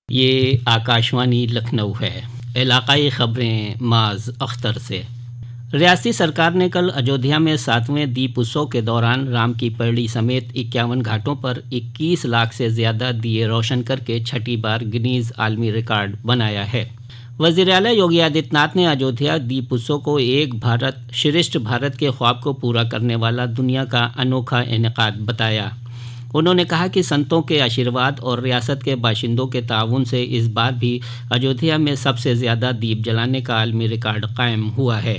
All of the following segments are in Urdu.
یہ آکاشوانی لکھنؤ ہے۔ علاقائی خبریں معاذ اختر سے۔ ریاستی سرکار نے کل اجودھیا میں 7ویں دیپ اتسو کے دوران رام کی پیڑی سمیت 51 گھاٹوں پر 21 لاکھ سے زیادہ دیے روشن کر کے چھٹی بار گنیز عالمی ریکارڈ بنایا ہے۔ وزیر اعلیٰ یوگی آدتیہ ناتھ نے اجودھیا دیپ اتسو کو ایک بھارت شریشٹھ بھارت کے خواب کو پورا کرنے والا دنیا کا انوکھا انعقاد بتایا۔ انہوں نے کہا کہ سنتوں کے آشیرواد اور ریاست کے باشندوں کے تعاون سے اس بار بھی اجودھیا میں سب سے زیادہ دیپ جلانے کا عالمی ریکارڈ قائم ہوا ہے۔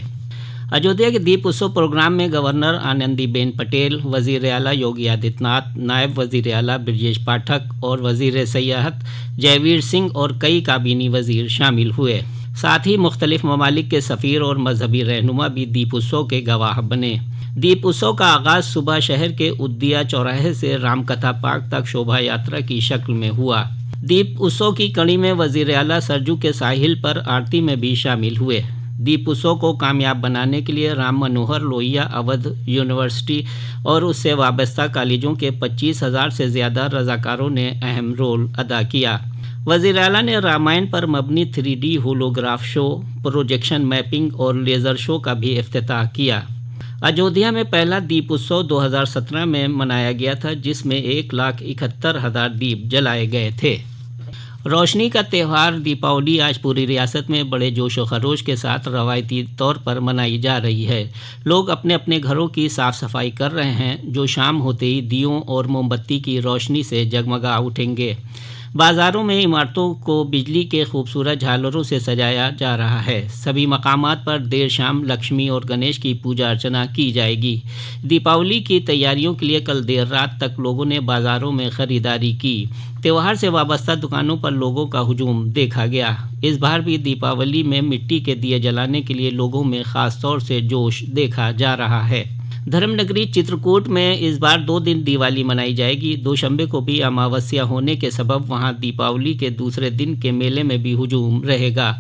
اجودھیا کے دیپ اتسو پروگرام میں گورنر آنندی بین پٹیل، وزیر اعلیٰ یوگی آدتیہ ناتھ، نائب وزیر اعلیٰ برجیش پاٹھک اور وزیر سیاحت جے ویر سنگھ اور کئی کابینی وزیر شامل ہوئے۔ ساتھ ہی مختلف ممالک کے سفیر اور مذہبی رہنما بھی دیپ اتسو کے گواہ بنے۔ دیپ اتسو کا آغاز صبح شہر کے ادیا چوراہے سے رام کتھا پارک تک شوبھا یاترا کی شکل میں ہوا۔ دیپ اتسو کی کڑی میں وزیر اعلیٰ سرجو کے ساحل پر آرتی میں بھی شامل ہوئے۔ دیپ اتسو کو کامیاب بنانے کے لیے رام منوہر لوہیا اودھ یونیورسٹی اور اس سے وابستہ کالجوں کے 25,000 سے زیادہ رضاکاروں نے اہم رول ادا کیا۔ وزیر اعلیٰ نے رامائن پر مبنی 3D ہولوگراف شو، پروجیکشن میپنگ اور لیزر شو کا بھی افتتاح کیا۔ اجودھیا میں پہلا دیپ اتسو 2017 میں منایا گیا تھا، جس میں 1,71,000 دیپ جلائے گئے تھے۔ روشنی کا تہوار دیپاولی آج پوری ریاست میں بڑے جوش و خروش کے ساتھ روایتی طور پر منائی جا رہی ہے۔ لوگ اپنے اپنے گھروں کی صاف صفائی کر رہے ہیں، جو شام ہوتے ہی دیوں اور موم بتی کی روشنی سے جگمگا اٹھیں گے۔ بازاروں میں عمارتوں کو بجلی کے خوبصورت جھالروں سے سجایا جا رہا ہے۔ سبھی مقامات پر دیر شام لکشمی اور گنیش کی پوجا ارچنا کی جائے گی۔ دیپاولی کی تیاریوں کے لیے کل دیر رات تک لوگوں نے بازاروں میں خریداری کی۔ تہوار سے وابستہ دکانوں پر لوگوں کا ہجوم دیکھا گیا۔ اس بار بھی دیپاولی میں مٹی کے دیے جلانے کے لیے لوگوں میں خاص طور سے جوش دیکھا جا رہا ہے۔ دھرم نگری چترکوٹ میں اس بار 2 دن دیوالی منائی جائے گی۔ دوشنبے کو بھی اماوسیہ ہونے کے سبب وہاں دیپاولی کے دوسرے دن کے میلے میں بھی ہجوم رہے گا۔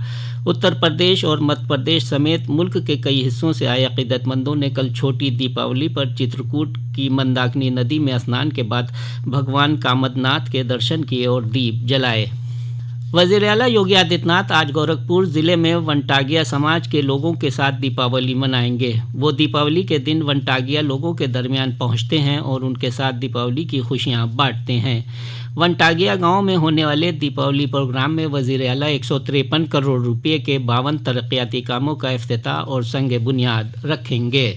اتر پردیش اور مدھیہ پردیش سمیت ملک کے کئی حصوں سے آئے عقیدت مندوں نے کل چھوٹی دیپاولی پر چترکوٹ کی منداکنی ندی میں اسنان کے بعد بھگوان کامد ناتھ کے درشن کیے اور دیپ جلائے۔ وزیر اعلیٰ یوگی آدتیہ ناتھ آج گورکھپور ضلع میں ونٹاگیا سماج کے لوگوں کے ساتھ دیپاولی منائیں گے۔ وہ دیپاولی کے دن ونٹاگیا لوگوں کے درمیان پہنچتے ہیں اور ان کے ساتھ دیپاولی کی خوشیاں بانٹتے ہیں۔ ونٹاگیا گاؤں میں ہونے والے دیپاولی پروگرام میں وزیر اعلیٰ 153 کروڑ روپے کے 52 ترقیاتی کاموں کا افتتاح اور سنگ بنیاد رکھیں گے۔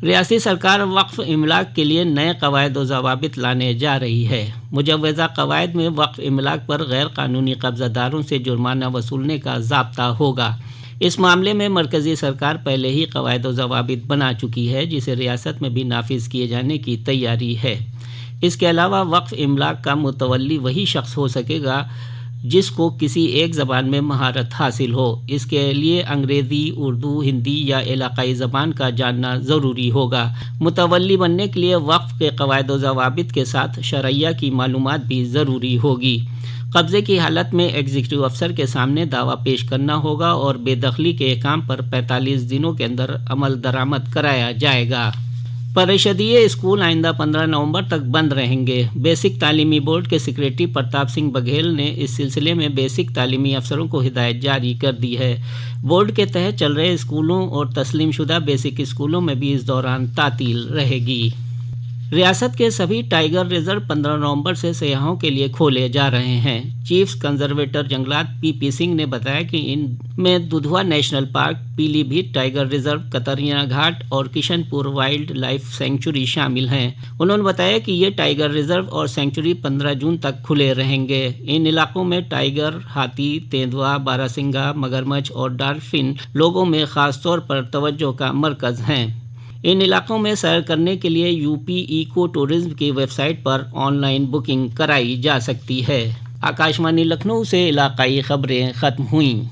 ریاستی سرکار وقف املاک کے لیے نئے قواعد و ضوابط لانے جا رہی ہے۔ مجوزہ قواعد میں وقف املاک پر غیر قانونی قبضہ داروں سے جرمانہ وصولنے کا ضابطہ ہوگا۔ اس معاملے میں مرکزی سرکار پہلے ہی قواعد و ضوابط بنا چکی ہے، جسے ریاست میں بھی نافذ کیے جانے کی تیاری ہے۔ اس کے علاوہ وقف املاک کا متولی وہی شخص ہو سکے گا جس کو کسی ایک زبان میں مہارت حاصل ہو۔ اس کے لیے انگریزی، اردو، ہندی یا علاقائی زبان کا جاننا ضروری ہوگا۔ متولی بننے کے لیے وقف کے قواعد و ضوابط کے ساتھ شرعیہ کی معلومات بھی ضروری ہوگی۔ قبضے کی حالت میں ایگزیکٹو افسر کے سامنے دعویٰ پیش کرنا ہوگا اور بے دخلی کے احکام پر 45 دنوں کے اندر عمل درآمد کرایا جائے گا۔ پریشدیہ اسکول آئندہ 15 نومبر تک بند رہیں گے۔ بیسک تعلیمی بورڈ کے سیکریٹری پرتاپ سنگھ بگھیل نے اس سلسلے میں بیسک تعلیمی افسروں کو ہدایت جاری کر دی ہے۔ بورڈ کے تحت چل رہے اسکولوں اور تسلیم شدہ بیسک اسکولوں میں بھی اس دوران تعطیل رہے گی۔ ریاست کے سبھی ٹائیگر ریزرو 15 نومبر سے سیاحوں کے لیے کھولے جا رہے ہیں۔ چیف کنزرویٹر جنگلات پی سنگھ نے بتایا کہ ان میں Dudhwa national park, Pilibhit tiger reserve, Katarniaghat اور کشن پور وائلڈ لائف سینکچوری شامل ہیں۔ انہوں نے بتایا کہ یہ ٹائیگر ریزرو اور سینکچوری 15 جون تک کھلے رہیں گے۔ ان علاقوں میں ٹائیگر، ہاتھی، تیندوا، باراسنگھا، مگرمچھ اور ڈالفن لوگوں میں خاص طور پر توجہ کا مرکز ہیں۔ ان علاقوں میں سیر کرنے کے لیے UP ایکو ٹورزم کی ویب سائٹ پر آن لائن بکنگ کرائی جا سکتی ہے۔ آکاشوانی لکھنؤ سے علاقائی خبریں ختم ہوئیں۔